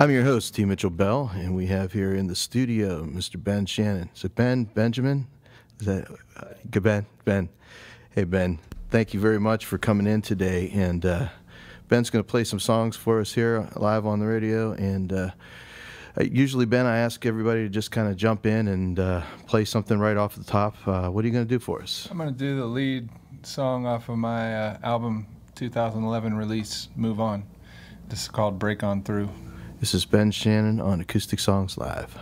I'm your host, T. Mitchell Bell, and we have here in the studio Mr. Ben Shannon. Is it Benjamin? Is that good, Ben? Hey, Ben, thank you very much for coming in today. And Ben's going to play some songs for us here live on the radio. And usually, Ben, I ask everybody to just kind of jump in and play something right off the top. What are you going to do for us? I'm going to do the lead song off of my album 2011 release, Move On. This is called Break On Through. This is Ben Shannon on Acoustic Songs Live.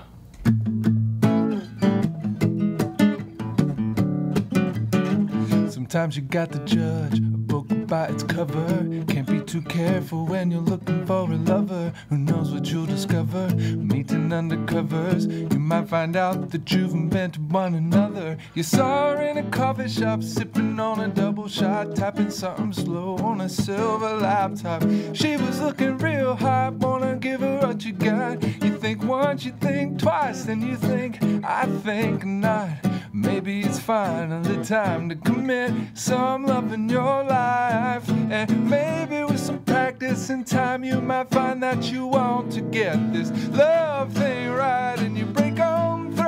Sometimes you got to judge a book by its cover. Can't be too careful when you're looking for a lover. Who knows what you'll discover? Meeting undercovers, you might find out that you've invented one another. You saw her in a coffee shop, sipping on a double shot, tapping something slow on a silver laptop. She was looking real hot, wanna give her what you got. You think once, you think twice, then you think, I think not. Maybe it's finally time to commit some love in your life. And maybe with some practice and time you might find that you want to get this love thing right. And you break on through,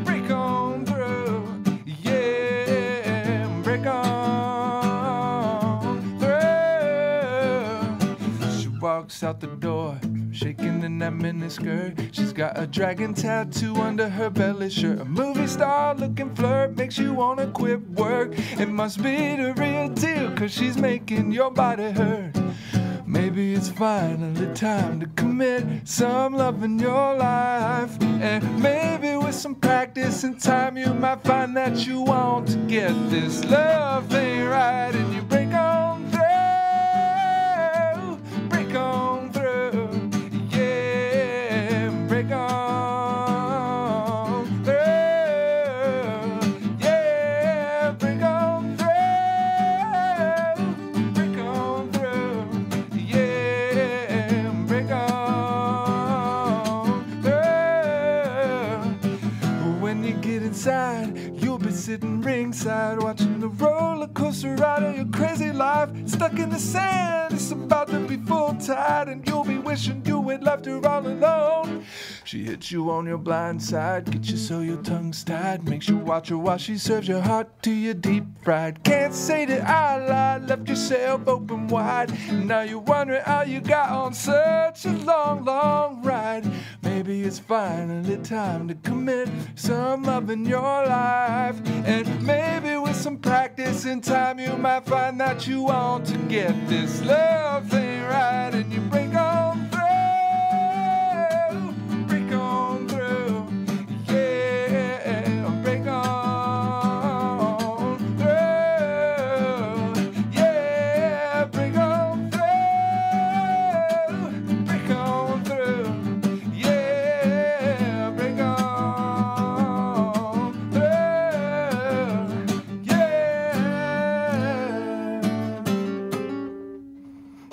break on through, yeah, break on through. She walks out the door, shaking in that miniskirt. She's got a dragon tattoo under her belly shirt. A movie star looking flirt makes you wanna quit work. It must be the real deal, cause she's making your body hurt. Maybe it's finally time to commit some love in your life. And maybe with some practice and time you might find that you want to get this love thing right. And you break on through, break on through, yeah, break on through, yeah, break on through, break on through, yeah, break on through. When you get inside, you'll be sitting ringside, watching the roller coaster ride of your crazy life. Stuck in the sand, it's about to be full tide, and you'll be wishing you had left her all alone. She hits you on your blind side, gets you so your tongue's tied, makes you watch her while she serves your heart to you deep fried. Can't say that I lied, left yourself open wide. Now you're wondering how you got on such a long, long ride. Maybe it's finally time to commit some love in your life. And maybe with some practice and time you might find that you want to get this love thing right. And you break on through, break on through, yeah, break on through, yeah, break on through, break on through, yeah, break on through, yeah.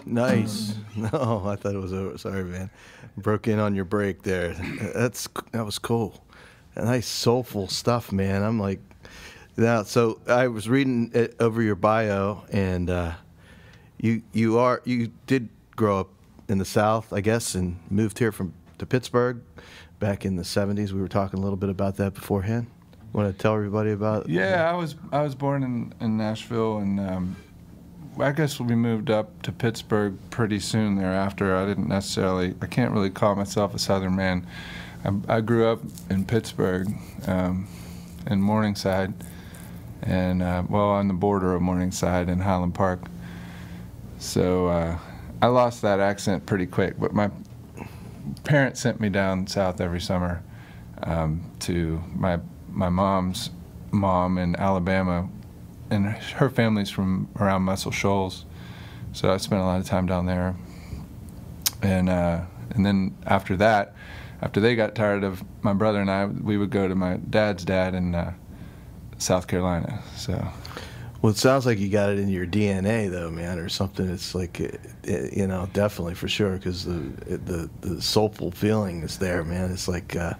Nice. No, I thought it was over. Sorry, man. Broke in on your break there. That was cool. Nice soulful stuff, man. I'm like, now. So I was reading it over your bio, and you did grow up in the South, I guess, and moved here to Pittsburgh back in the '70s. We were talking a little bit about that beforehand. Want to tell everybody about? Yeah, I was born in Nashville, and I guess we moved up to Pittsburgh pretty soon thereafter. I can't really call myself a Southern man. I grew up in Pittsburgh, in Morningside, and on the border of Morningside and Highland Park. So I lost that accent pretty quick, but my parents sent me down south every summer to my mom's mom in Alabama. And her family's from around Muscle Shoals, so I spent a lot of time down there. And then after that, after they got tired of my brother and I, we would go to my dad's dad in South Carolina. So, well, it sounds like you got it in your DNA, though, man, or something. It's like, you know, definitely for sure, because the soulful feeling is there, man. It's like, I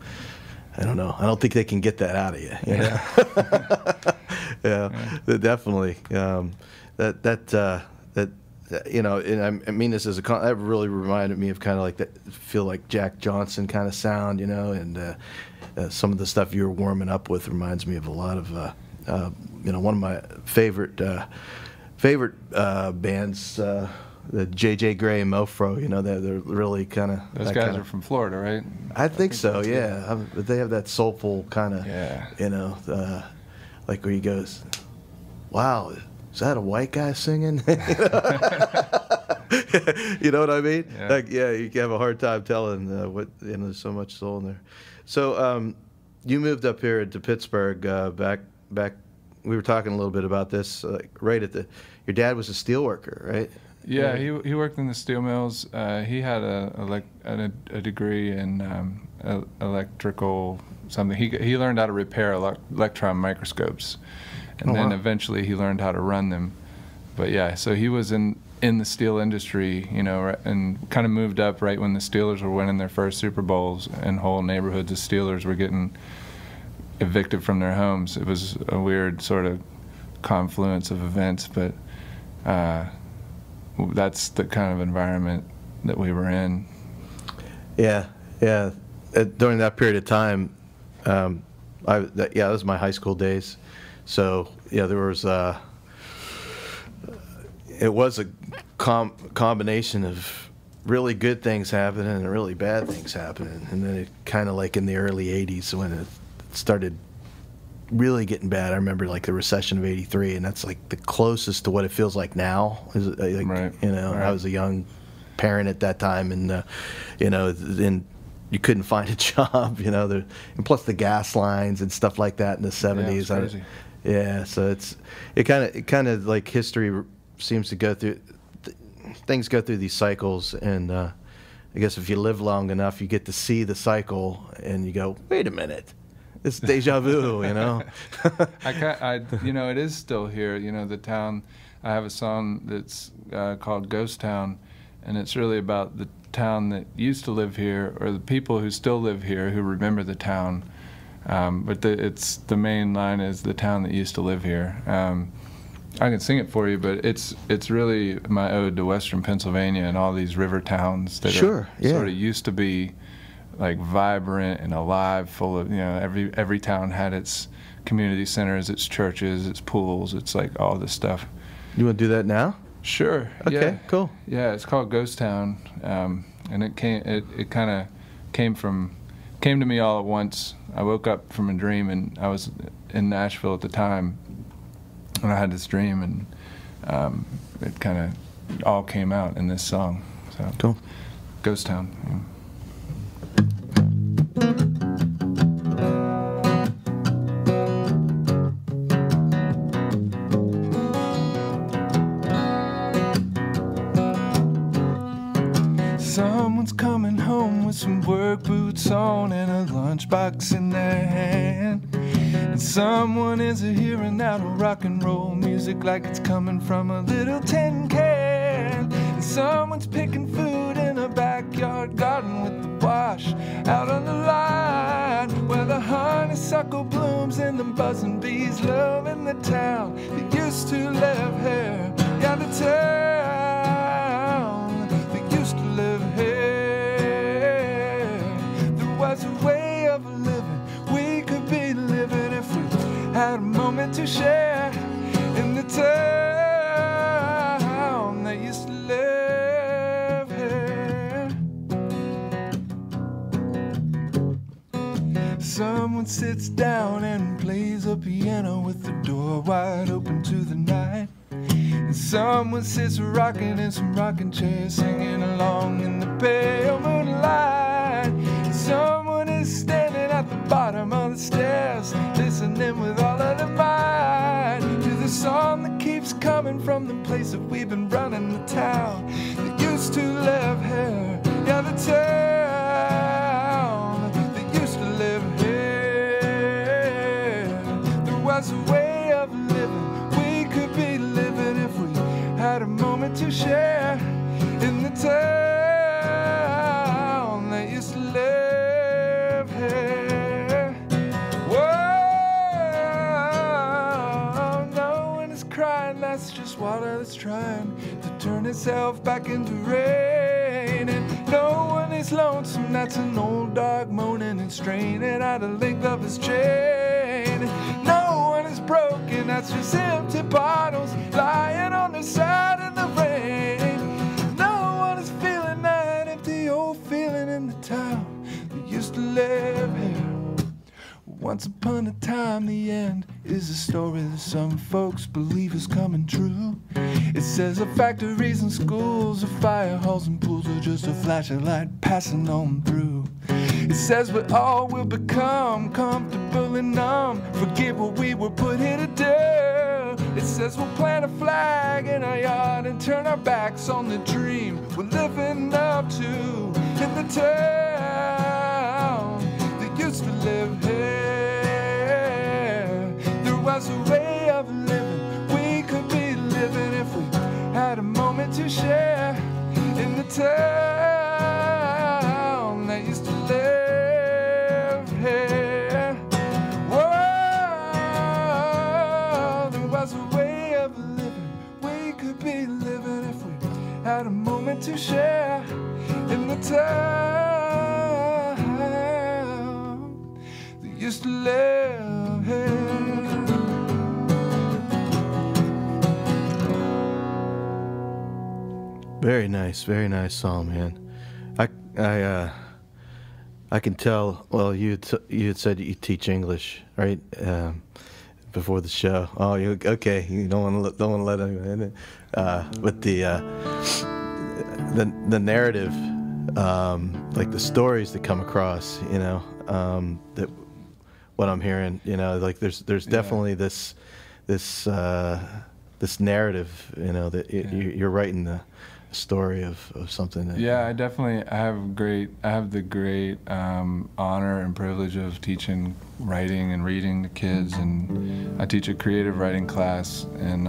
don't know. I don't think they can get that out of you. You know? Yeah, definitely. That you know, and I mean this as that really reminded me of kind of like that, feel like Jack Johnson kind of sound, you know, and some of the stuff you were warming up with reminds me of a lot of, you know, one of my favorite bands, the J.J. Gray and Mofro, you know, they're really kind of... Those guys are from Florida, right? I think so, yeah. But they have that soulful kind of, you know, like where he goes, wow, is that a white guy singing? You know what I mean? Yeah. Like, yeah, you can have a hard time telling what, you know, there's so much soul in there. So you moved up here to Pittsburgh back. We were talking a little bit about this, right at the... Your dad was a steel worker, right? Yeah, he worked in the steel mills. He had a degree in electrical something. He learned how to repair electron microscopes, and then eventually he learned how to run them. But yeah, so he was in the steel industry, you know, and kind of moved up right when the Steelers were winning their first Super Bowls, and whole neighborhoods of Steelers were getting evicted from their homes. It was a weird sort of confluence of events, but that's the kind of environment that we were in. Yeah. During that period of time, that was my high school days. So yeah, there was it was a combination of really good things happening and really bad things happening, and then it kind of like in the early '80s when it started really getting bad. I remember like the recession of '83, and that's like the closest to what it feels like now. Like, right. You know, right. I was a young parent at that time, and you know, then you couldn't find a job. You know, and plus the gas lines and stuff like that in the '70s. Yeah, it's crazy. So it kind of like history seems to go through. Things go through these cycles, and I guess if you live long enough, you get to see the cycle, and you go, wait a minute. It's deja vu, you know. You know, it is still here. You know, the town. I have a song that's called "Ghost Town," and it's really about the town that used to live here, or the people who still live here who remember the town. But the main line is the town that used to live here. I can sing it for you, but it's really my ode to Western Pennsylvania and all these river towns that sort of used to be like vibrant and alive, full of, you know, every town had its community centers, its churches, its pools, it's like all this stuff. You want to do that now? Sure. Okay, yeah. cool. Yeah, it's called Ghost Town, and it kind of came to me all at once. I woke up from a dream, and I was in Nashville at the time, and I had this dream, and it kind of all came out in this song. So cool. Ghost Town. Yeah. Someone's coming home with some work boots on and a lunchbox in their hand. And someone is hearing out of rock and roll music like it's coming from a little tin can. And someone's picking food in a backyard garden with the wash out on the line, where the honeysuckle blooms and the buzzing bees love in the town that used to live here. Yeah, the town that used to live here. There was a way of living we could be living if we had a moment to share in the town that used to live here. Someone sits down and plays a piano with the door wide open to the night. And someone sits rocking in some rocking chairs, singing along in the pale moonlight. And someone is standing at the bottom of the stairs, listening with all of their might to the song that keeps coming from the place that we've been running the town that used to live here. Yeah, the town that used to live here. There was a way of living we could be living if we had a moment to share in the town that used to live here. Whoa, no one is crying, that's just water that's trying to turn itself back into rain. And no one is lonesome, that's an old dog moaning and straining at the length of his chain. No one is broken, that's just empty bottles lying on the side in the rain. No one is feeling that empty old feeling in the town that used to live here. Once upon a time, the end is a story that some folks believe is coming true. It says the factories and schools, the fire halls and pools are just a flashing light passing on through. It says we all will become comfortable and numb, forget what we were put here to do. It says we'll plant a flag in our yard and turn our backs on the dream we're living up to in the town that used to live here. There was a way of living we could be living if we had a moment to share in the town that used to live here. Whoa, there was a way of living we could be living if we had a moment to share in the town that used to live here. Very nice song, man. I can tell. Well, you had said you teach English, right? Before the show. Oh, you okay? You don't want to let anyone in it. But the narrative, like the stories that come across, you know, that what I'm hearing, you know, like there's definitely this narrative, you know, that you're writing the story of something that, I have the great honor and privilege of teaching writing and reading to kids, and I teach a creative writing class, and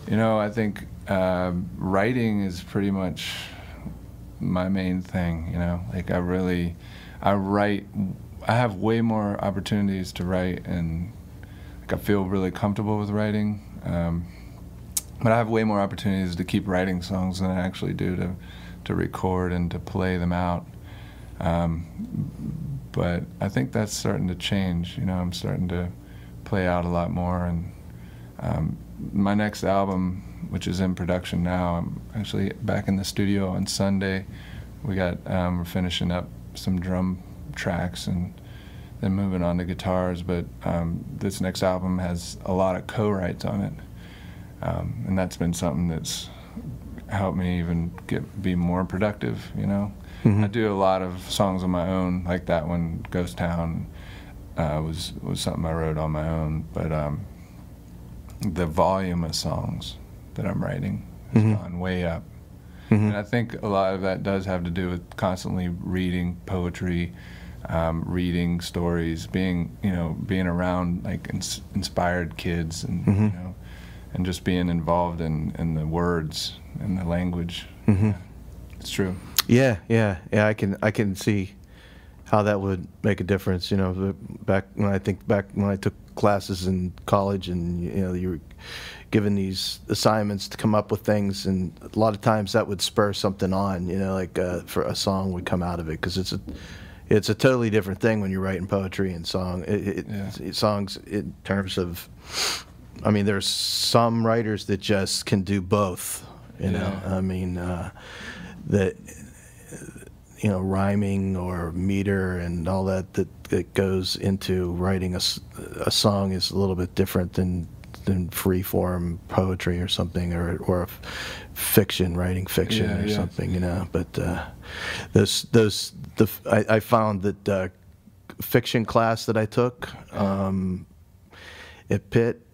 you know, I think writing is pretty much my main thing, you know, like I have way more opportunities to write, and like I feel really comfortable with writing. But I have way more opportunities to keep writing songs than I actually do to record and to play them out. But I think that's starting to change. You know, I'm starting to play out a lot more. And my next album, which is in production now, I'm actually back in the studio on Sunday. We're finishing up some drum tracks and then moving on to guitars. But this next album has a lot of co-writes on it. And that's been something that's helped me even be more productive, you know. Mm-hmm. I do a lot of songs on my own, like that one, Ghost Town, was something I wrote on my own. But the volume of songs that I'm writing has gone way up. Mm-hmm. And I think a lot of that does have to do with constantly reading poetry, reading stories, being around like inspired kids, and you know, and just being involved in the words and the language. Mm-hmm. It's true. Yeah. I can see how that would make a difference. You know, back when I took classes in college, and you know, you were given these assignments to come up with things, and a lot of times that would spur something on. You know, like for a song would come out of it, because it's a totally different thing when you're writing poetry and songs in terms of. I mean, there's some writers that just can do both, you know. I mean, that, you know, rhyming or meter and all that goes into writing a song is a little bit different than free-form poetry or something, or writing fiction or something, you know. But I found that fiction class that I took at Pitt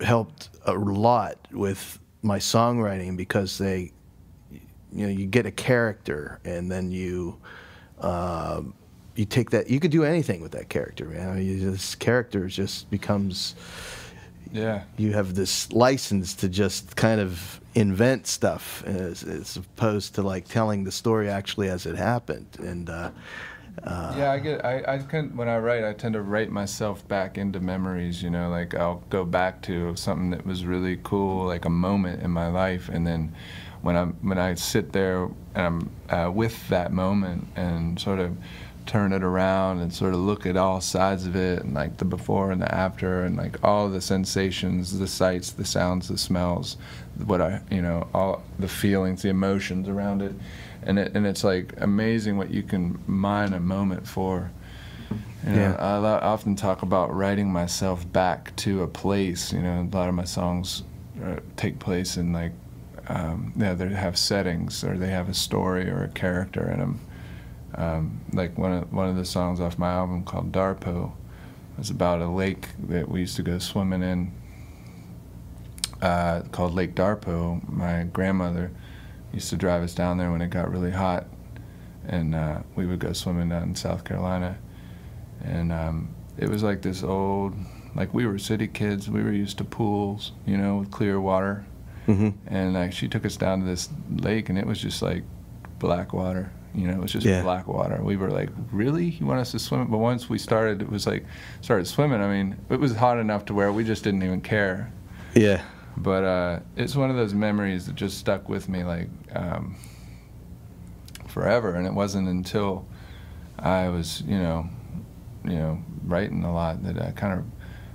helped a lot with my songwriting, because you get a character, and then you take that, you could do anything with that character, man. This character just becomes, you have this license to just kind of invent stuff, as opposed to like telling the story actually as it happened. And Yeah, I can, when I write, I tend to write myself back into memories, you know, like I'll go back to something that was really cool, like a moment in my life, and then when I sit there and I'm with that moment and sort of turn it around and sort of look at all sides of it, and like the before and the after, and like all the sensations, the sights, the sounds, the smells, you know, all the feelings, the emotions around it. And it's like amazing what you can mine a moment for. You know, I often talk about writing myself back to a place. You know, a lot of my songs take place in like, they have settings, or they have a story or a character in them. Like one of the songs off my album called Darpo was about a lake that we used to go swimming in, called Lake Darpo. My grandmother used to drive us down there when it got really hot, and we would go swimming down in South Carolina. And it was like this old, like we were city kids, we were used to pools, you know, with clear water. Mm-hmm. And like she took us down to this lake, and it was just like black water, you know, it was just black water. We were like, really? You want us to swim? But once we started, it was like, started swimming, I mean, it was hot enough to where we just didn't even care. Yeah. But it's one of those memories that just stuck with me like forever. And it wasn't until I was, you know, writing a lot that I kind of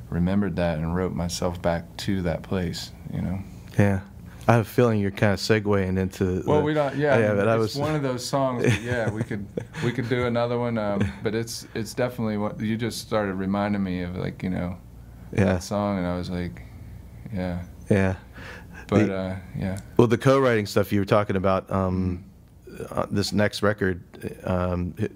remembered that and wrote myself back to that place, you know. Yeah. I have a feeling you're kind of segueing into. Well, we don't. Yeah, yeah, but it's one of those songs. That, yeah, we could do another one. But it's definitely what you just started reminding me of, like, you know, that song, and I was like, yeah. Yeah. But yeah. Well, the co-writing stuff you were talking about, this next record,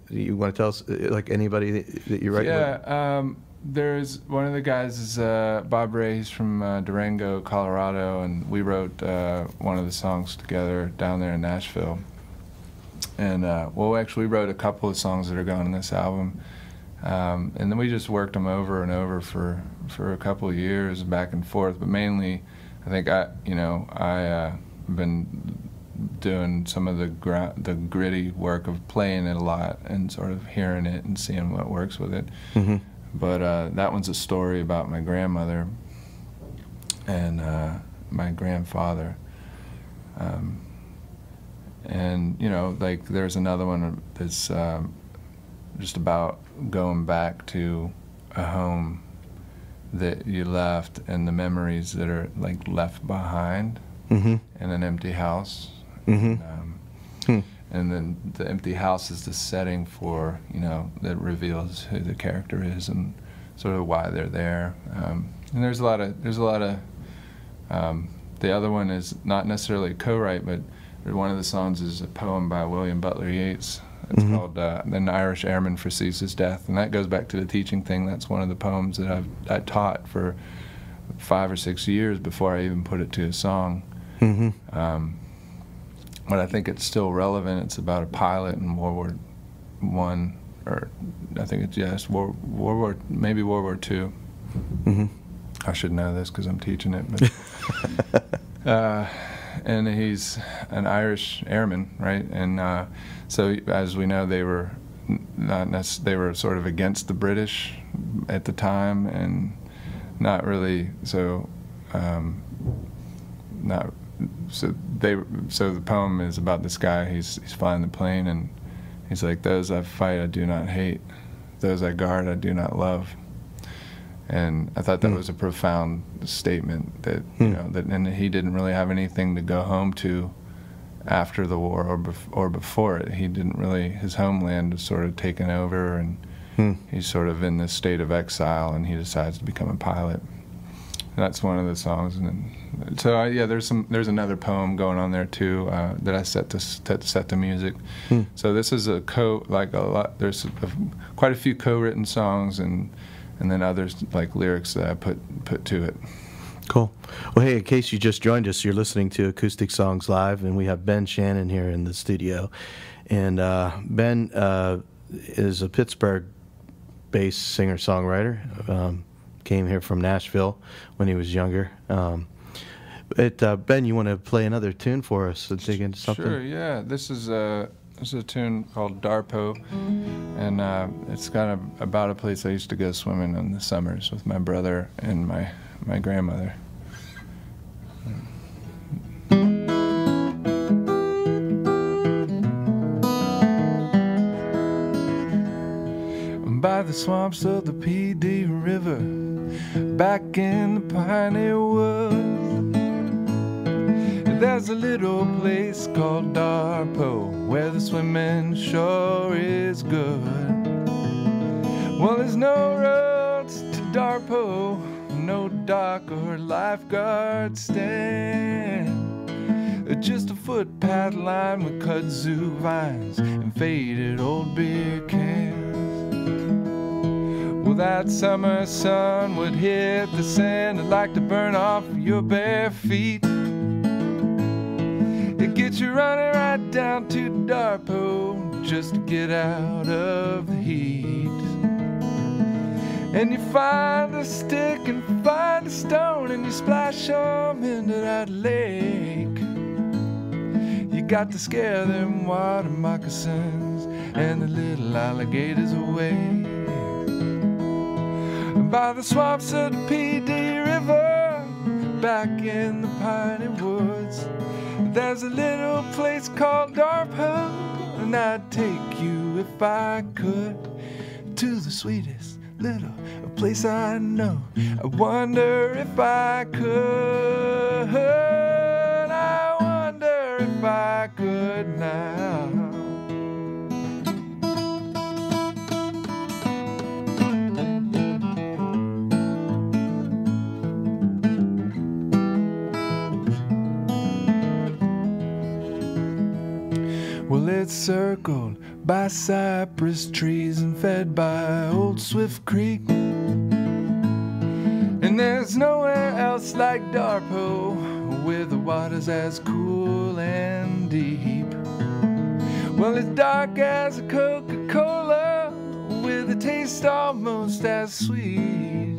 you want to tell us, like, anybody that you write with? Yeah. There's one of the guys is Bob Ray. He's from Durango, Colorado, and we wrote one of the songs together down there in Nashville. And well, actually, we wrote a couple of songs that are going on this album, and then we just worked them over and over for a couple of years, back and forth. But mainly, I think I've been doing some of the gritty work of playing it a lot and sort of hearing it and seeing what works with it. Mm-hmm. But that one's a story about my grandmother and my grandfather. And, you know, like, there's another one that's just about going back to a home that you left and the memories that are, like, left behind in an empty house. Mm-hmm. And then the empty house is the setting for, you know, that reveals who the character is and sort of why they're there. And there's a lot of, the other one is not necessarily co-write, but one of the songs is a poem by William Butler Yeats. It's called "An Irish Airman Foresees His Death," and that goes back to the teaching thing. That's one of the poems that I taught for 5 or 6 years before I even put it to a song. But I think it's still relevant. It's about a pilot in World War I, or I think it's maybe World War II. I should know this because I'm teaching it. But and he's an Irish airman, right? And so, as we know, they were they were sort of against the British at the time, and not really so. So the poem is about this guy. He's flying the plane, and he's like, "Those I fight I do not hate, those I guard I do not love." And I thought that was a profound statement, that you know, that, and he didn't really have anything to go home to after the war or before it. He didn't really, his homeland was sort of taken over, and he's sort of in this state of exile, and he decides to become a pilot. And that's one of the songs. And then, so yeah, there's another poem going on there too that I set the music. So this is there's quite a few co-written songs, and then others, like lyrics that I put to it. Cool. Well, hey, in case you just joined us, you're listening to Acoustic Songs Live, and we have Ben Shannon here in the studio. And Ben is a Pittsburgh-based singer-songwriter. Came here from Nashville when he was younger. Ben, you want to play another tune for us to dig into something? Sure, yeah. This is a It's a tune called Darpo, and it's kind of about a place I used to go swimming in the summers with my brother and my grandmother. By the swamps of the PD River, back in the piney woods, there's a little place called Darpo, where the swimming sure is good. Well, there's no roads to Darpo, no dock or lifeguard stand, just a footpath lined with kudzu vines and faded old beer cans. Well, that summer sun would hit the sand and like to burn off your bare feet. It gets you running right down to Darpo just to get out of the heat. And you find a stick and find a stone and you splash them into that lake. You got to scare them water moccasins and the little alligators away. By the swamps of the PD River, back in the piney woods, there's a little place called Darpo, and I'd take you if I could to the sweetest little place I know. I wonder if I could. I wonder if I could now. Well, it's circled by cypress trees and fed by old Swift Creek. And there's nowhere else like Darpo, where the water's as cool and deep. Well, it's dark as a Coca-Cola, with a taste almost as sweet.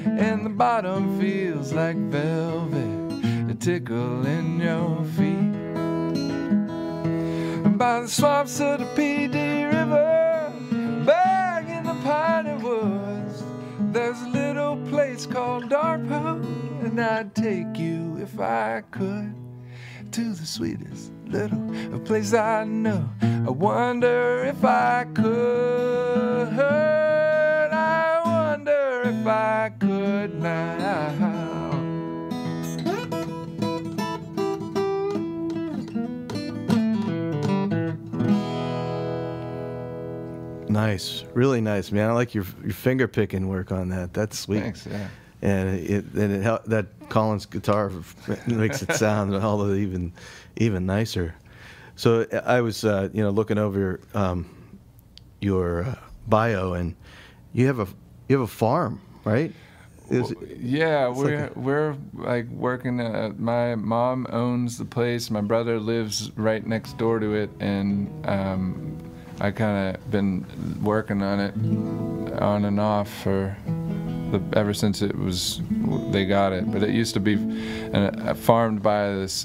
And the bottom feels like velvet, a tickle in your feet. By the swamps of the PD River, back in the piney woods, there's a little place called Darpo, and I'd take you if I could to the sweetest little place I know. I wonder if I could. I wonder if I could now. Nice, really nice, man. I like your finger picking work on that. That's sweet. Thanks, yeah. And that Collins guitar makes it sound all the even nicer. So I was looking over your bio, and you have a farm, right? Yeah, we're like working. My mom owns the place. My brother lives right next door to it, and I kind of been working on it on and off for ever since they got it. But it used to be farmed by this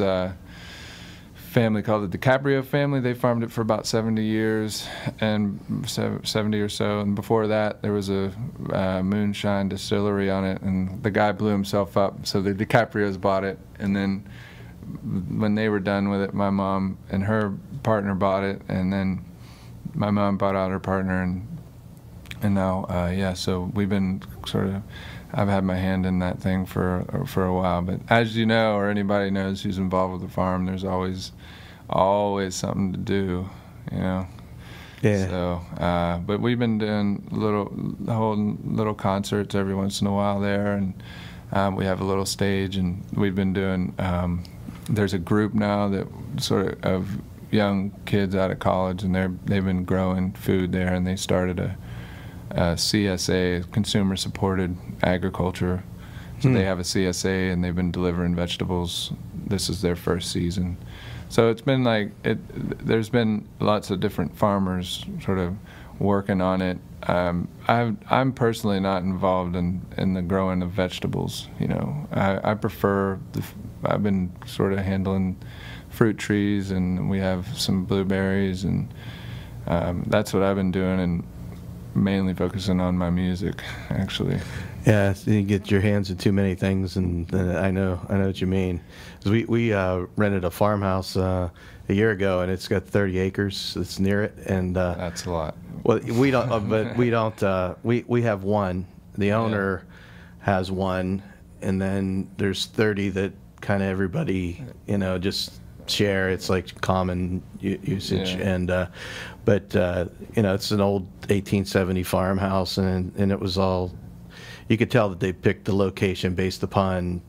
family called the DiCaprio family. They farmed it for about 70 years, and 70 or so. And before that, there was a moonshine distillery on it, and the guy blew himself up. So the DiCaprios bought it, and then when they were done with it, my mom and her partner bought it, and then my mom bought out her partner, and now, so we've been I've had my hand in that thing for a while. But as you know, or anybody knows who's involved with the farm, there's always something to do, you know. Yeah. So, but we've been doing little concerts every once in a while there, and we have a little stage, and we've been doing. There's a group now that of young kids out of college, and they've been growing food there, and they started a CSA, consumer supported agriculture. So they have a CSA, and they've been delivering vegetables. This is their first season. So it's been there's been lots of different farmers sort of working on it. I'm personally not involved in the growing of vegetables. You know, I prefer I've been sort of handling fruit trees, and we have some blueberries, and that's what I've been doing, and mainly focusing on my music, actually. Yeah, so you get your hands in too many things, and I know what you mean. 'Cause we rented a farmhouse a year ago, and it's got 30 acres that's near it, and That's a lot. well, we don't, but we don't. We have one. The owner has one, and then there's 30 that kind of everybody, just share. It's like common usage, and but it's an old 1870 farmhouse, and it was all. You could tell that they picked the location based upon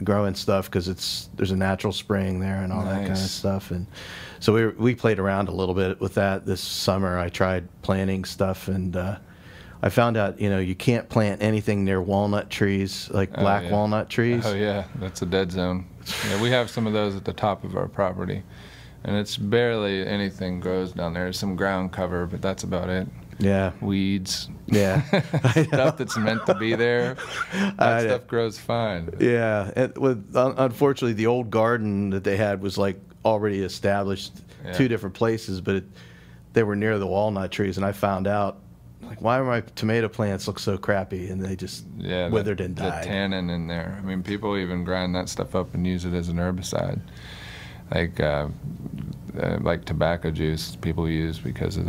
growing stuff, because there's a natural spring there and all that kind of stuff. And so we played around a little bit with that this summer. I tried planting stuff, and I found out you can't plant anything near walnut trees, like black walnut trees. Oh yeah, that's a dead zone. Yeah, we have some of those at the top of our property, and it's barely anything grows down there. There's some ground cover, but that's about it. Yeah. Weeds. Yeah. Stuff that's meant to be there. That stuff grows fine. Yeah. Unfortunately, the old garden that they had was like already established, two different places, but they were near the walnut trees, and I found out, like, why do my tomato plants look so crappy? And they just withered and died. The tannin in there. I mean, people even grind that stuff up and use it as an herbicide, like tobacco juice people use, because of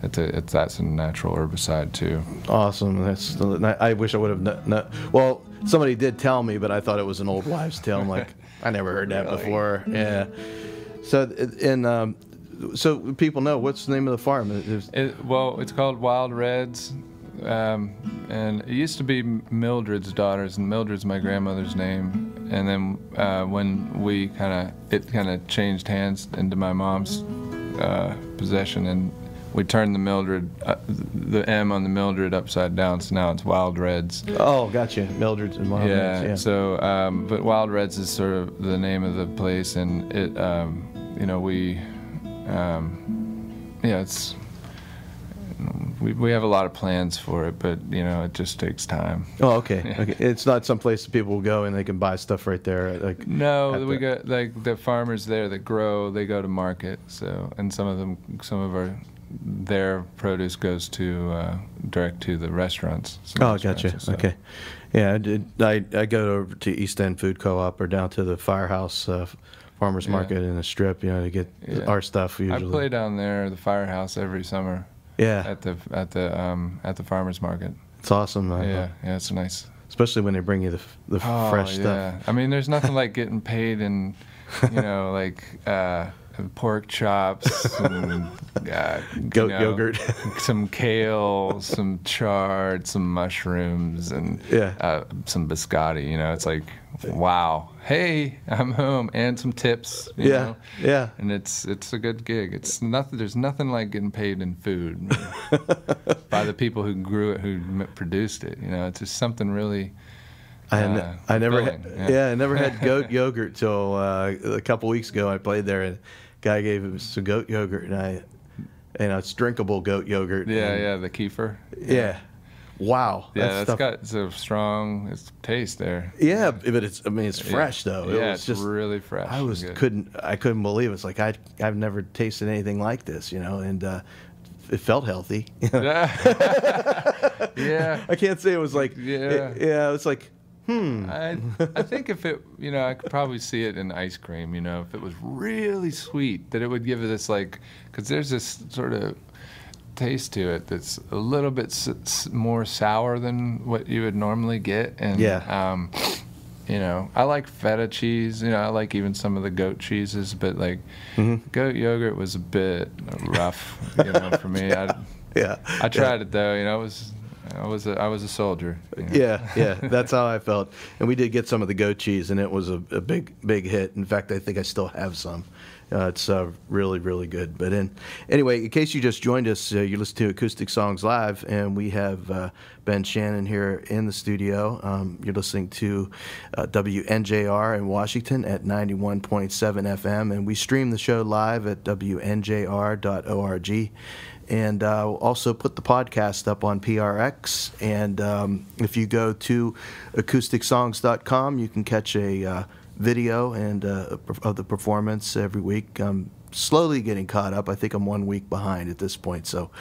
that's a natural herbicide too. Awesome. I wish I would have well, somebody did tell me, but I thought it was an old wives' tale. I'm like, I never heard that before. Yeah. So people know, what's the name of the farm? It's called Wild Reds, and it used to be Mildred's Daughters, and Mildred's my grandmother's name. And then when it kind of changed hands into my mom's possession, and we turned the M on the Mildred upside down, so now it's Wild Reds. Oh, gotcha. Mildred's and Wild Reds. Yeah. So, but Wild Reds is sort of the name of the place, and it, it's. We have a lot of plans for it, but it just takes time. Oh, okay. Yeah. Okay. It's not some place that people will go and they can buy stuff right there. We got the farmers there that grow. They go to market. So, and some of their produce goes direct to the restaurants. Oh, gotcha. Okay. Yeah, I go over to East End Food Co-op or down to the Firehouse Farmers Market in the Strip, to get our stuff usually. I play down there, the Firehouse, every summer. Yeah. At the farmers market. It's awesome. Yeah, it's nice. Especially when they bring you the fresh stuff. I mean, there's nothing like getting paid in, pork chops, and goat yogurt, some kale, some chard, some mushrooms, and some biscotti. It's like, wow, hey, I'm home, and some tips. You know? And it's a good gig. It's nothing. There's nothing like getting paid in food by the people who grew it, who produced it. It's just something really. I never had goat yogurt till a couple weeks ago. I played there, and a guy gave us some goat yogurt, and it's drinkable goat yogurt. Yeah, the kefir. Yeah. Wow. Yeah, that's got a strong taste there. Yeah, but it's fresh though. It's just really fresh. I couldn't believe it. It's like I've never tasted anything like this, and it felt healthy. Yeah. I can't say it was like it's like. I think if it, I could probably see it in ice cream, if it was really sweet, that it would give it this, because there's this sort of taste to it that's a little bit more sour than what you would normally get. And, I like feta cheese, I like even some of the goat cheeses, but goat yogurt was a bit rough, for me. I tried it though, I was a soldier. Yeah, that's how I felt. And we did get some of the goat cheese, and it was a big hit. In fact, I think I still have some. It's really, really good. But anyway, in case you just joined us, you listen to Acoustic Songs Live, and we have Ben Shannon here in the studio. You're listening to WNJR in Washington at 91.7 FM, and we stream the show live at WNJR.org. And also put the podcast up on PRX. And if you go to acousticsongs.com, you can catch a video and of the performance every week. I'm slowly getting caught up. I think I'm 1 week behind at this point. So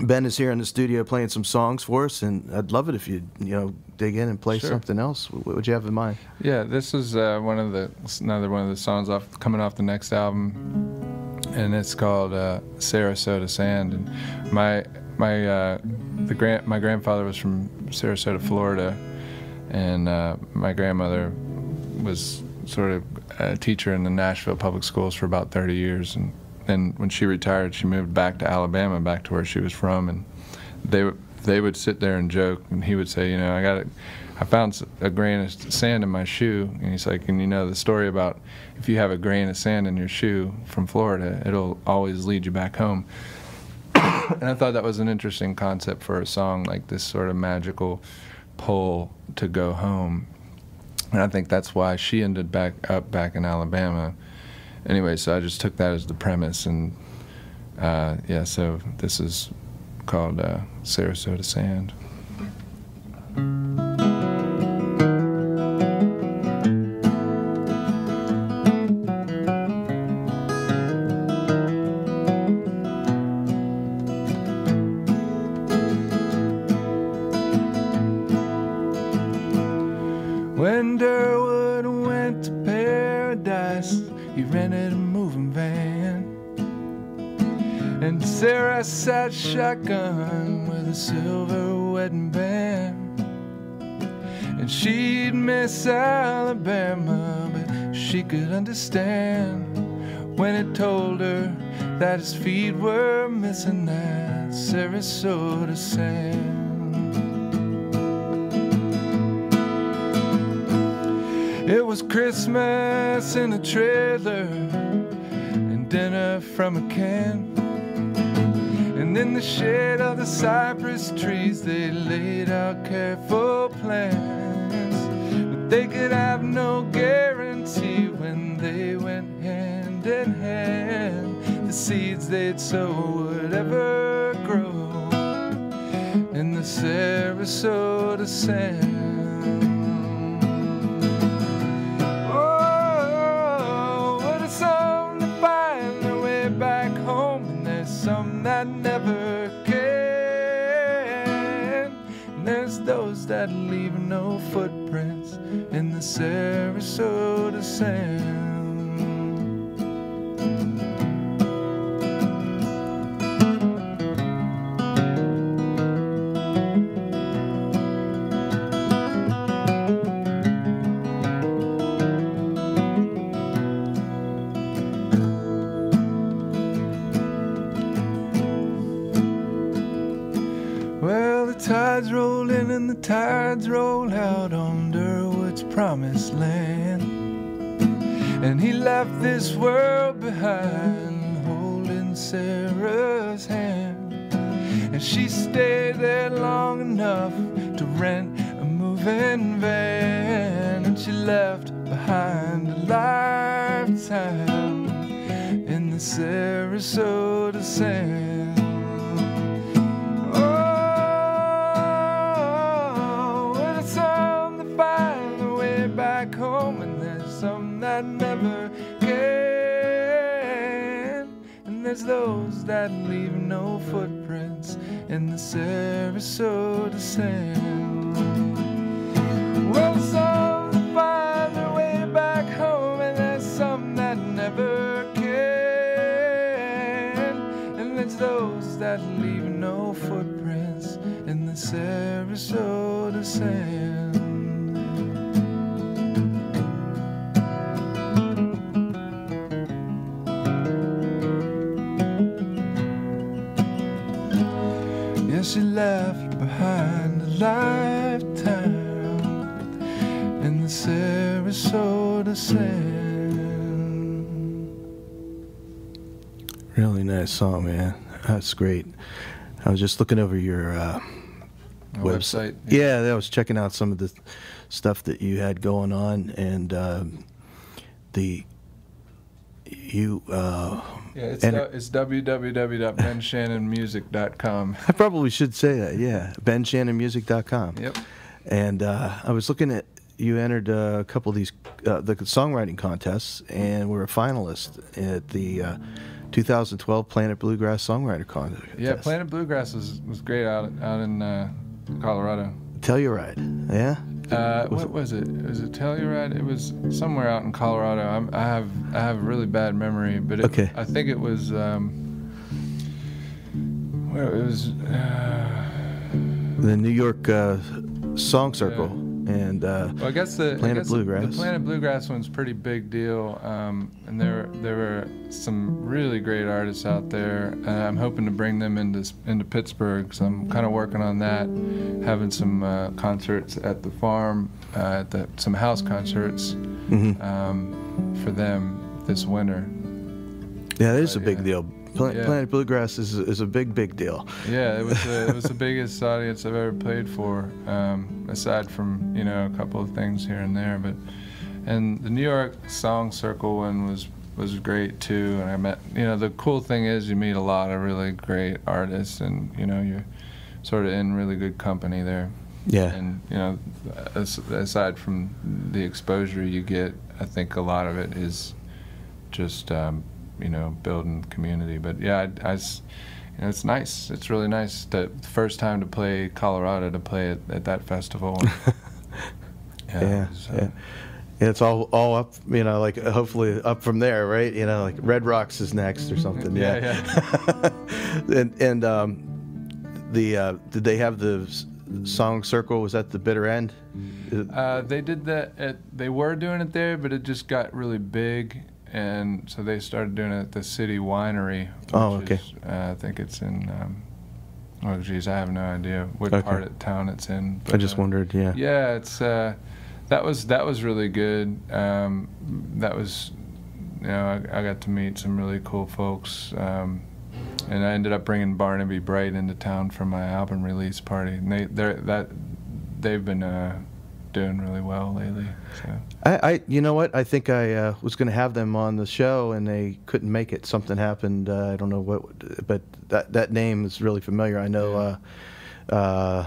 Ben is here in the studio playing some songs for us, and I'd love it if you dig in and play Sure. something else. What would you have in mind? Yeah, this is another one of the songs coming off the next album, and it's called Sarasota Sand. And my grandfather was from Sarasota, Florida, and my grandmother was sort of a teacher in the Nashville public schools for about 30 years, and then when she retired, she moved back to Alabama, back to where she was from, and they would sit there and joke, and he would say, I found a grain of sand in my shoe, and he's like, and the story about if you have a grain of sand in your shoe from Florida, it'll always lead you back home. And I thought that was an interesting concept for a song, like this sort of magical pull to go home. And I think that's why she ended back in Alabama. Anyway, so I just took that as the premise, and so this is called Sarasota Sand. When Durwood went to paradise, he rented a moving van, and Sarah sat shotgun with a silver wedding band. And she'd miss Alabama, but she could understand when it told her that his feet were missing that Sarasota sand. It was Christmas in a trailer and dinner from a can, and in the shade of the cypress trees they laid out careful plans. But they could have no guarantee when they went hand in hand the seeds they'd sow would ever grow in the Sarasota sand. That never can. And there's those that leave no footprints in the Sarasota sand. Well, the tides roll in and the tides roll out on Durwood's promised land, and he left this world behind holding Sarah's hand. And she stayed there long enough to rent a moving van, and she left behind a lifetime in the Sarasota sand. Back home, and there's some that never can, and there's those that leave no footprints in the Sarasota sand. Well, some find their way back home, and there's some that never can, and there's those that leave no footprints in the Sarasota sand. She left behind a lifetime in the Sarasota sand. Really nice song, man. That's great. I was just looking over your website. Yeah, I was checking out some of the stuff that you had going on, and it's www.benshannonmusic.com. I probably should say that, yeah. benshannonmusic.com. Yep. And I was looking at you entered a couple of these the songwriting contests and were a finalist at the 2012 Planet Bluegrass Songwriter Contest. Yeah, Planet Bluegrass was great out in Colorado. Telluride, yeah. What was it? Was it Telluride? It was somewhere out in Colorado. I have a really bad memory, but Okay. I think it was where it was. The New York Song Circle and Well, I guess Planet Bluegrass. The Planet Bluegrass one's a pretty big deal, and there were some really great artists out there. I'm hoping to bring them into Pittsburgh, so I'm kind of working on that, having some concerts at the farm, some house concerts for them this winter. Yeah, that is a big deal. Planet Bluegrass is a big deal. Yeah, it was the biggest audience I've ever played for, aside from a couple of things here and there. And the New York Song Circle one was great too. And I met the cool thing is you meet a lot of really great artists, and you're sort of in really good company there. Yeah. And aside from the exposure you get, I think a lot of it is just building community. But yeah, it's nice. It's really nice that the first time to play Colorado, to play at that festival. Yeah. It's all up, like hopefully up from there, right? Like Red Rocks is next or something. Yeah. and did they have the Song Circle? Was that the bitter end? They did that. They were doing it there, but it just got really big. And so they started doing it at the City Winery. Which is, I think it's in. Oh, geez, I have no idea what part of town it's in. But, I just wondered. Yeah. Yeah, it's that was really good. That was, I got to meet some really cool folks, and I ended up bringing Barnaby Bright into town for my album release party. And they've been doing really well lately. So. You know what? I think I was going to have them on the show, and they couldn't make it. Something happened. I don't know what, but that name is really familiar. I know I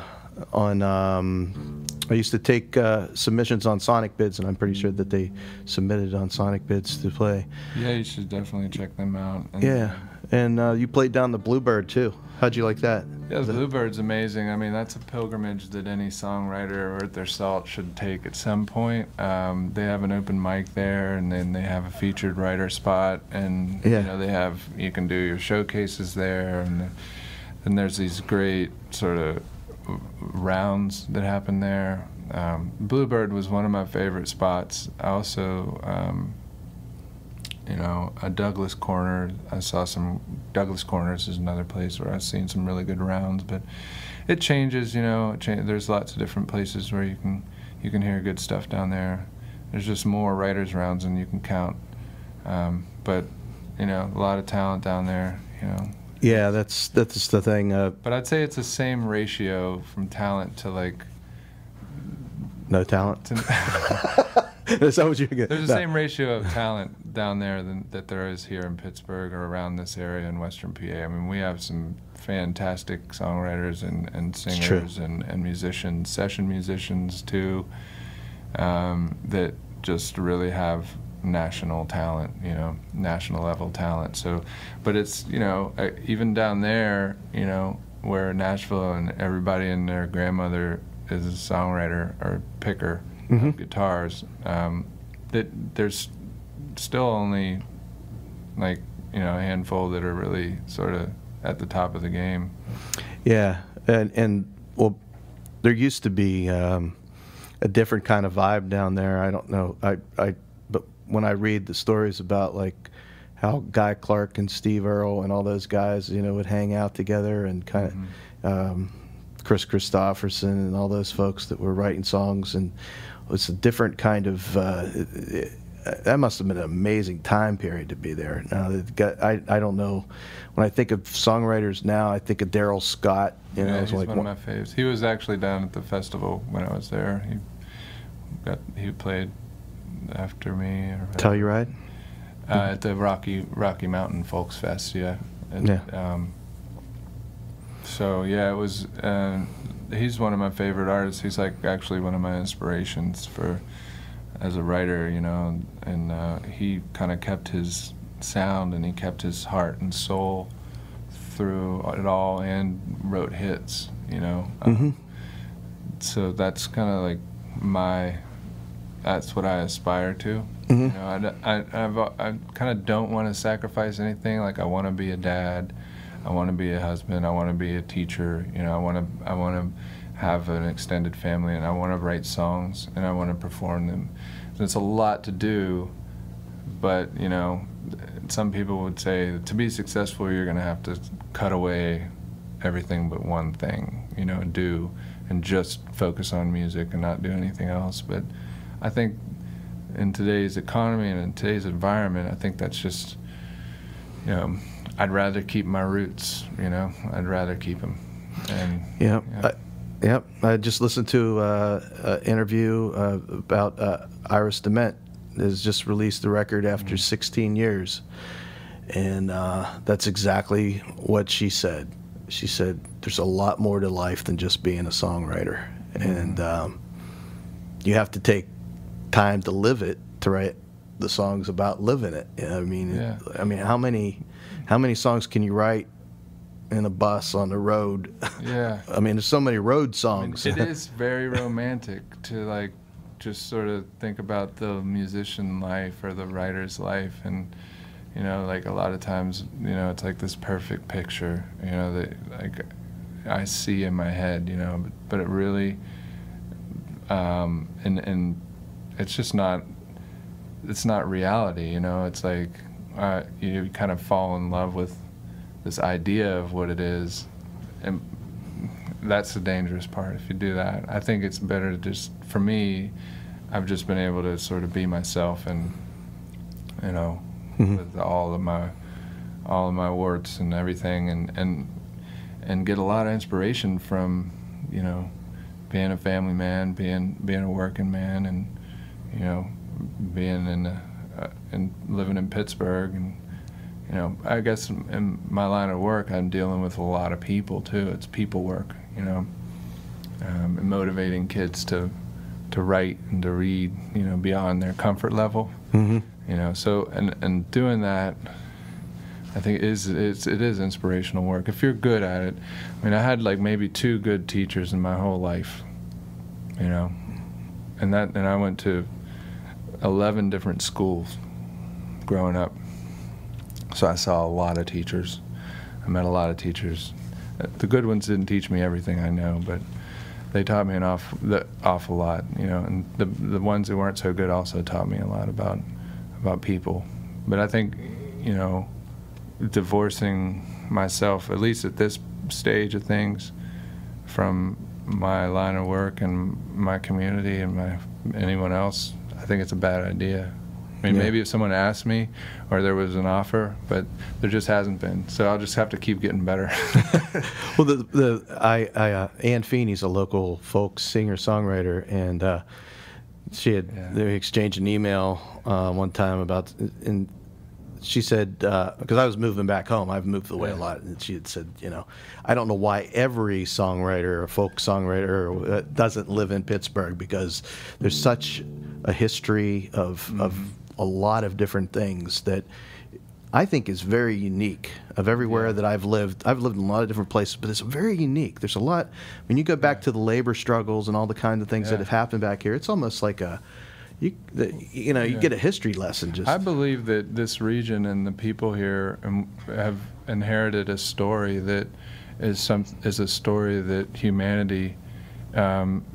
used to take submissions on Sonic Bids, and I'm pretty sure that they submitted on Sonic Bids to play. Yeah, you should definitely check them out. And you played down the Bluebird too. How'd you like that? Yeah, the Bluebird's amazing. I mean, that's a pilgrimage that any songwriter worth their salt should take at some point. They have an open mic there, and then they have a featured writer spot, and you can do your showcases there, and then there's these great sort of rounds that happen there. Bluebird was one of my favorite spots. I also a Douglas Corner. I saw some Douglas Corners is another place where I've seen some really good rounds, but it changes. There's lots of different places where you can hear good stuff down there. There's just more writers' rounds than you can count, but a lot of talent down there. Yeah, that's the thing. But I'd say it's the same ratio from talent to like no talent. Is that what you get? There's the same ratio of talent down there that there is here in Pittsburgh or around this area in Western PA. I mean, we have some fantastic songwriters and singers and musicians, session musicians too, that just really have national talent, national level talent. So, but it's, even down there, where Nashville and everybody and their grandmother is a songwriter or picker of guitars, that there's still only like a handful that are really sort of at the top of the game. Yeah, and well, there used to be a different kind of vibe down there. I don't know, but when I read the stories about like how Guy Clark and Steve Earle and all those guys, would hang out together, and kind of Chris Christopherson and all those folks that were writing songs, and it's a different kind of. That must have been an amazing time period to be there. Now, I don't know. When I think of songwriters now, I think of Daryl Scott. He's like one of my faves. He was actually down at the festival when I was there. He played after me. Telluride? At the Rocky Mountain Folks Fest, yeah. And, yeah. So yeah, it was he's one of my favorite artists. He's like actually one of my inspirations for as a writer, you know, and he kind of kept his sound and he kept his heart and soul through it all and wrote hits, you know. So that's kind of like that's what I aspire to. You know, I kind of don't want to sacrifice anything. Like I want to be a dad, I want to be a husband, I want to be a teacher. You know, I want to have an extended family, and I want to write songs and I want to perform them. And it's a lot to do, but you know, some people would say to be successful, you're going to have to cut away everything but one thing. You know, and just focus on music and not do anything else. But I think in today's economy and in today's environment, I think that's just, you know, I'd rather keep my roots, you know, I'd rather keep them. And, I just listened to an interview about Iris DeMent has just released the record after 16 years. And that's exactly what she said. She said, there's a lot more to life than just being a songwriter. And you have to take time to live it, to write the songs about living it. I mean, how many songs can you write in a bus on the road? Yeah. I mean, there's so many road songs. I mean, it is very romantic to like just sort of think about the musician life or the writer's life, and you know, like a lot of times, you know, it's like this perfect picture, you know, that like I see in my head, you know, but it really, and it's just not, it's not reality, you know. It's like you kind of fall in love with this idea of what it is, and that's the dangerous part if you do that. I think it's better to just, for me, I've just been able to sort of be myself, and you know, with all of my warts and everything, and get a lot of inspiration from, you know, being a family man, being a working man, and you know, being and living in Pittsburgh. And you know, I guess in my line of work, I'm dealing with a lot of people too. It's people work, you know, and motivating kids to write and to read, you know, beyond their comfort level. You know, so and doing that, I think it is inspirational work if you're good at it. I mean, I had like maybe 2 good teachers in my whole life, you know, and I went to 11 different schools growing up, so I saw a lot of teachers. I met a lot of teachers. The good ones didn't teach me everything I know, but they taught me an awful lot, you know, and the ones that weren't so good also taught me a lot about people. But I think, you know, divorcing myself, at least at this stage of things, from my line of work and my community and anyone else, I think it's a bad idea. I mean, maybe if someone asked me or there was an offer, but there just hasn't been. So I'll just have to keep getting better. Well, Ann Feeney's a local folk singer-songwriter, and they exchanged an email one time about, and she said, because I was moving back home, I've moved away a lot, and she had said, you know, I don't know why every songwriter or folk songwriter doesn't live in Pittsburgh, because there's such a history of a lot of different things that I think is very unique. Of everywhere that I've lived in a lot of different places, but it's very unique. There's a lot. When you go back to the labor struggles and all the kinds of things that have happened back here, it's almost like you get a history lesson. Just I believe that this region and the people here have inherited a story that is a story that humanity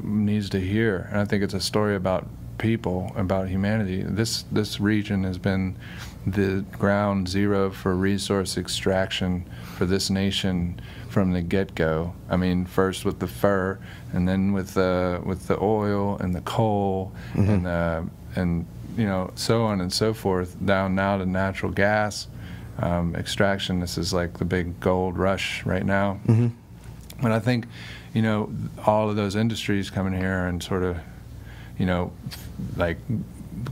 needs to hear, and I think it's a story about people, about humanity. This region has been the ground zero for resource extraction for this nation from the get-go. I mean, first with the fur, and then with the oil and the coal, and you know, so on and so forth, down now to natural gas extraction. This is like the big gold rush right now. But I think, you know, all of those industries coming here and sort of, you know, like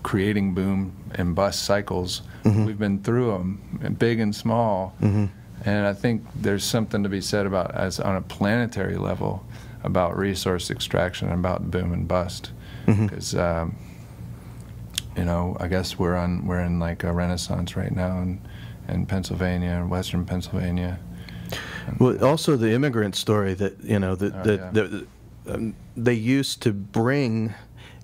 creating boom and bust cycles. We've been through them, big and small, and I think there's something to be said about, as on a planetary level, about resource extraction and about boom and bust. Because you know, I guess we're in like a renaissance right now in Pennsylvania, Western Pennsylvania. Well, also the immigrant story that, you know, they used to bring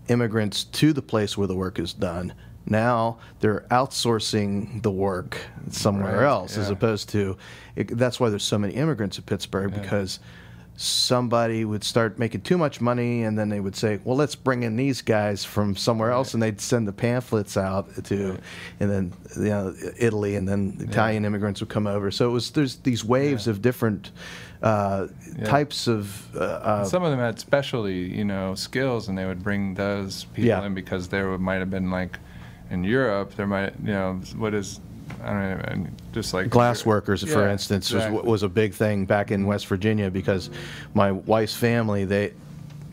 immigrants to the place where the work is done. Now they're outsourcing the work somewhere else, as opposed to. That's why there's so many immigrants in Pittsburgh, because somebody would start making too much money, and then they would say, well, let's bring in these guys from somewhere else, and they'd send the pamphlets out to, and then, you know, Italy, and then Italian immigrants would come over. So there's these waves of different types of. Some of them had specialty, you know, skills, and they would bring those people in because there might have been, like, in Europe, there might, you know, what is. I don't know, just like glass workers, for instance, was a big thing back in West Virginia, because my wife's family, they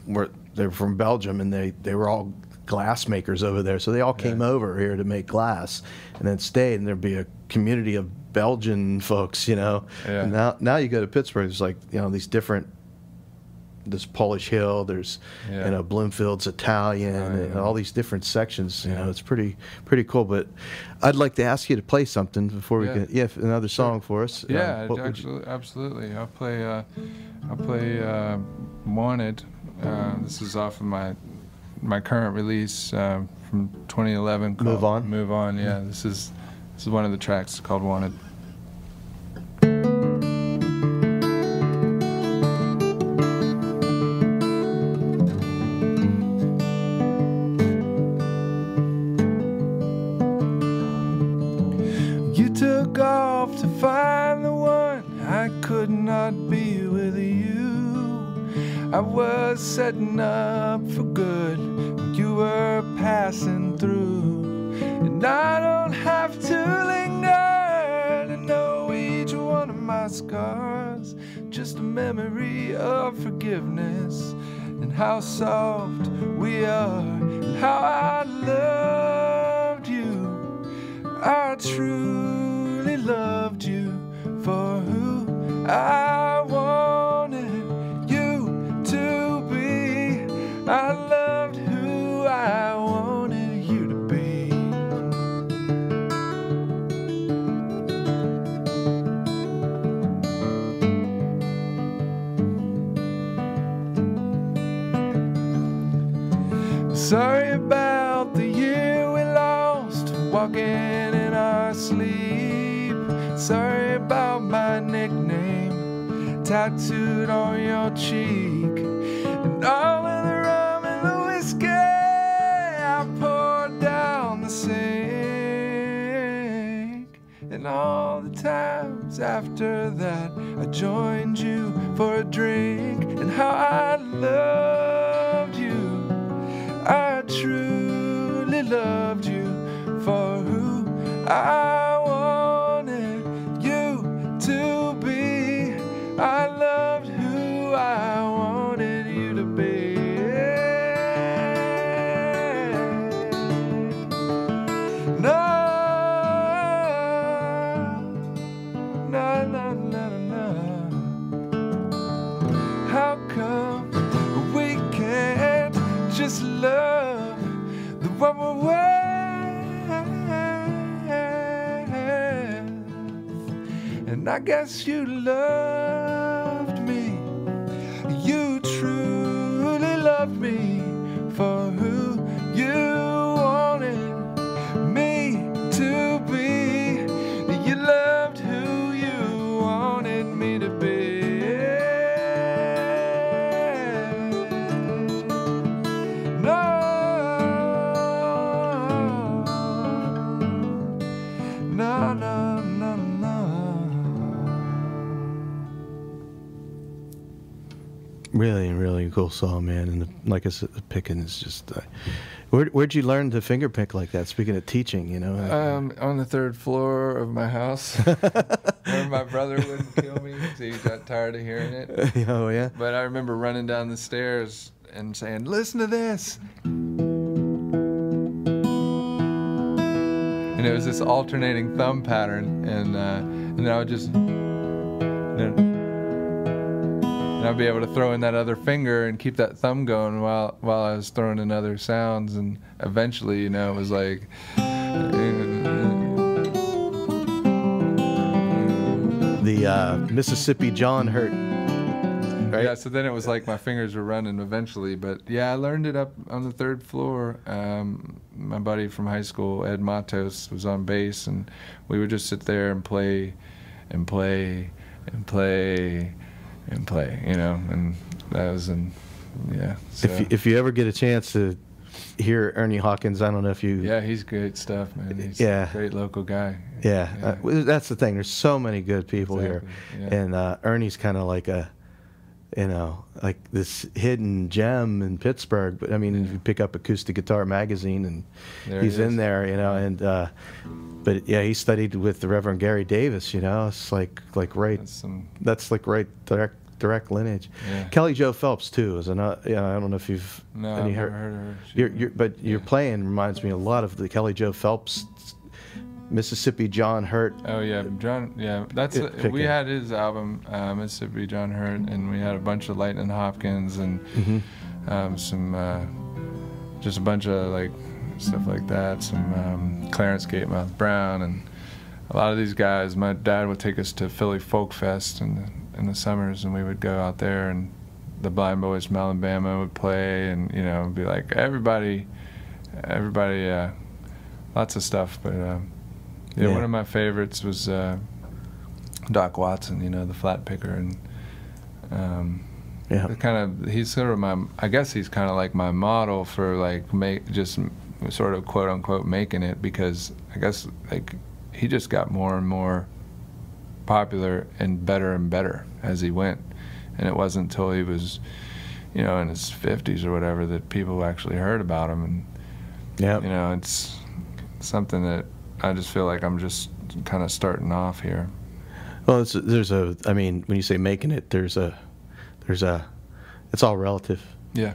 were from Belgium, and they were all glass makers over there, so they all came over here to make glass, and then stayed, and there'd be a community of Belgian folks, you know. And now you go to Pittsburgh, there's like, you know, these different. There's Polish Hill, there's you know, Bloomfield's Italian, and all these different sections. You know, it's pretty cool. But I'd like to ask you to play something before we get another song for us. Yeah, absolutely. I'll play Wanted. This is off of my current release from 2011. Move On. Move On. Yeah, this is one of the tracks called Wanted. To find the one, I could not be with you. I was setting up for good, you were passing through. And I don't have to linger to know each one of my scars. Just a memory of forgiveness, and how soft we are, and how I loved you. I truly loved you for who I wanted you to be. I loved who I wanted you to be. Sorry about the year we lost, walking in our sleep. Sorry about my nickname tattooed on your cheek, and all of the rum and the whiskey I poured down the sink. And all the times after that I joined you for a drink, and how I loved you. I truly loved you for who I wanted you to be. I loved who I wanted you to be. No, no, no, no, no. How come we can't just love the one we're with? And I guess you loved me. You truly loved me for who you wanted me to be. You loved who you wanted me to be. No, no, no, no. Really, really cool song, man. And like I said, the picking is just. Where'd you learn to finger pick like that? Speaking of teaching, you know. On the third floor of my house, where my brother wouldn't kill me because he got tired of hearing it. Oh yeah. But I remember running down the stairs and saying, "Listen to this." And it was this alternating thumb pattern, and then I would just, and and I'd be able to throw in that other finger and keep that thumb going while I was throwing in other sounds, and eventually, you know, it was like. The Mississippi John Hurt, right? Yeah, so then it was like my fingers were running eventually, but yeah, I learned it up on the 3rd floor. My buddy from high school, Ed Matos, was on bass, and we would just sit there and play and play and play and play, you know, and that was yeah. So. If you ever get a chance to hear Ernie Hawkins, I don't know if you. Yeah, he's great stuff, man. He's a great local guy. Yeah. That's the thing. There's so many good people here, and Ernie's kind of like a, you know, like this hidden gem in Pittsburgh. But I mean, if you pick up Acoustic Guitar Magazine, and he's in there, you know, and but yeah, he studied with the Reverend Gary Davis. You know, it's like right. That's like right direct lineage. Yeah. Kelly Jo Phelps too is another. Yeah, I don't know if you've. No, I've never heard of her. But your playing reminds me a lot of the Kelly Jo Phelps, Mississippi John Hurt. Oh yeah, John. Yeah, we had his album, Mississippi John Hurt, and we had a bunch of Lightning Hopkins and some just a bunch of like stuff like that. Some Clarence Gatemouth Brown, and a lot of these guys. My dad would take us to Philly Folk Fest in the summers, and we would go out there, and the Blind Boys from Alabama would play, and you know, it'd be like everybody, lots of stuff. But one of my favorites was Doc Watson, you know, the flat picker, and he's sort of I guess he's kind of like my model for like just sort of quote unquote making it, because I guess like he just got more and more popular and better as he went, and it wasn't until he was, you know, in his 50s or whatever that people actually heard about him. And you know, it's something that I just feel like I'm just kind of starting off here. Well, I mean, when you say making it, it's all relative. Yeah.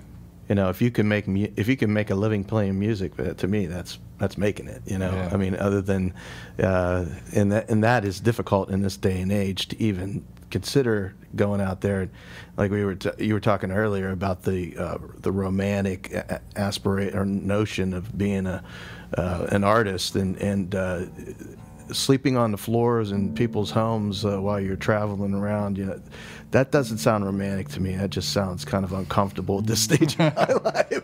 You know, if you can make a living playing music, to me, that's making it. You know, I mean, other than, and that is difficult in this day and age to even consider going out there. Like you were talking earlier about the romantic aspirate or notion of being an artist and sleeping on the floors in people's homes while you're traveling around. You know, that doesn't sound romantic to me. That just sounds kind of uncomfortable at this stage of my life.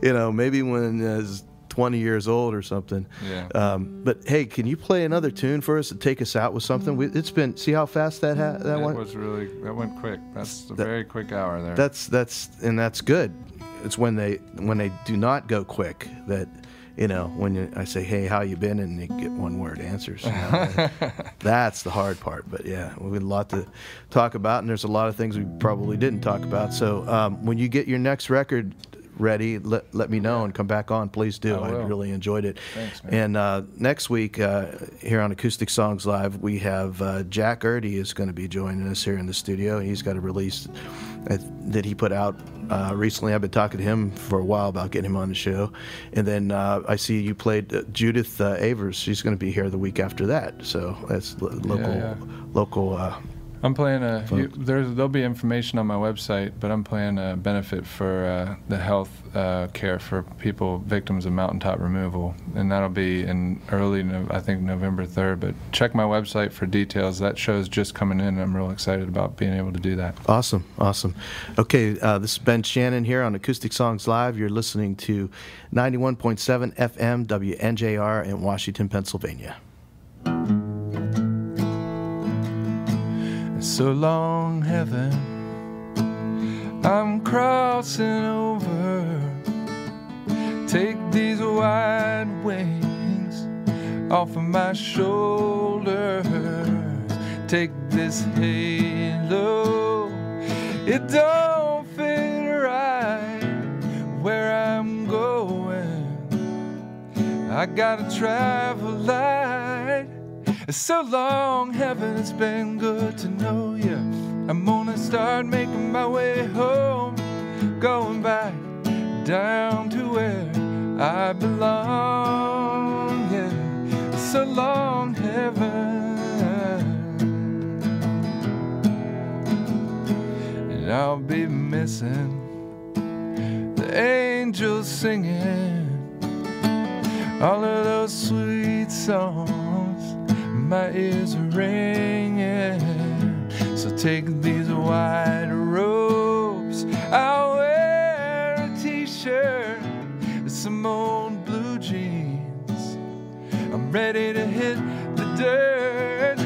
You know, maybe when I was 20 years old or something. Yeah. But hey, can you play another tune for us to take us out with something? It's been, see how fast that went? That went quick. That's a very quick hour there. That's good. It's when they do not go quick that, you know, when I say, hey, how you been? And you get one word answers. You know? That's the hard part. But yeah, we had a lot to talk about, and there's a lot of things we probably didn't talk about. So when you get your next record ready, let me know and come back on. Please do. I really enjoyed it. Thanks, man. And next week here on Acoustic Songs Live, we have Jack Erdy is going to be joining us here in the studio. He's got a release that he put out recently. I've been talking to him for a while about getting him on the show. And then I see you played Judith Avers. She's going to be here the week after that. So that's local. I'm playing there'll be information on my website, but I'm playing a benefit for the health care for people victims of mountaintop removal, and that'll be in I think November 3rd. But check my website for details. That show's just coming in, and I'm real excited about being able to do that. Awesome. Okay, this is Ben Shannon here on Acoustic Songs Live. You're listening to 91.7 FM WNJR in Washington, Pennsylvania. So long, heaven, I'm crossing over. Take these wide wings off of my shoulders. Take this halo, it don't fit right where I'm going. I gotta travel light. So long, heaven, it's been good to know you. I'm gonna start making my way home, going back down to where I belong. Yeah, so long, heaven. dancing, the angels singing, all of those sweet songs, my ears are ringing. So take these white robes, I'll wear a t-shirt, some old blue jeans, I'm ready to hit the dirt.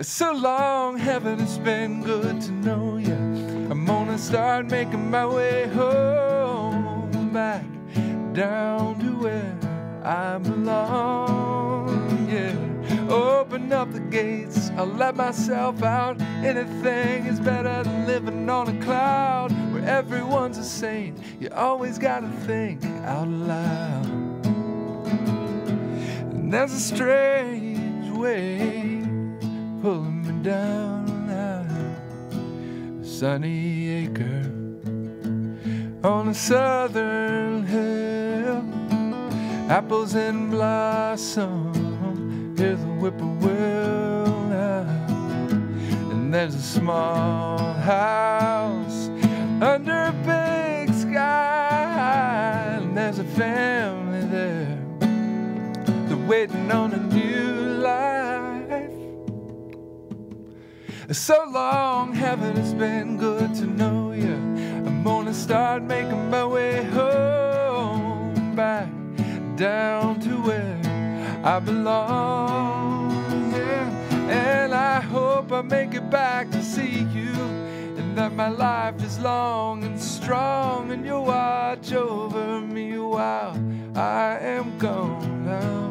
So long, heaven, it's been good to know you. I'm gonna start making my way home, back down to where I belong, yeah. Open up the gates, I'll let myself out. Anything is better than living on a cloud where everyone's a saint. You always gotta think out loud. And there's a strange way pulling me down now. A sunny acre on a southern hill, apples in blossom, hear the whippoorwill now. And there's a small house under a big sky, and there's a family there, they're waiting on a new life. So long, heaven, it's been good to know you. I'm gonna start making my way home, back down to where I belong, yeah. And I hope I make it back to see you, and that my life is long and strong, and you'll watch over me while I am gone now.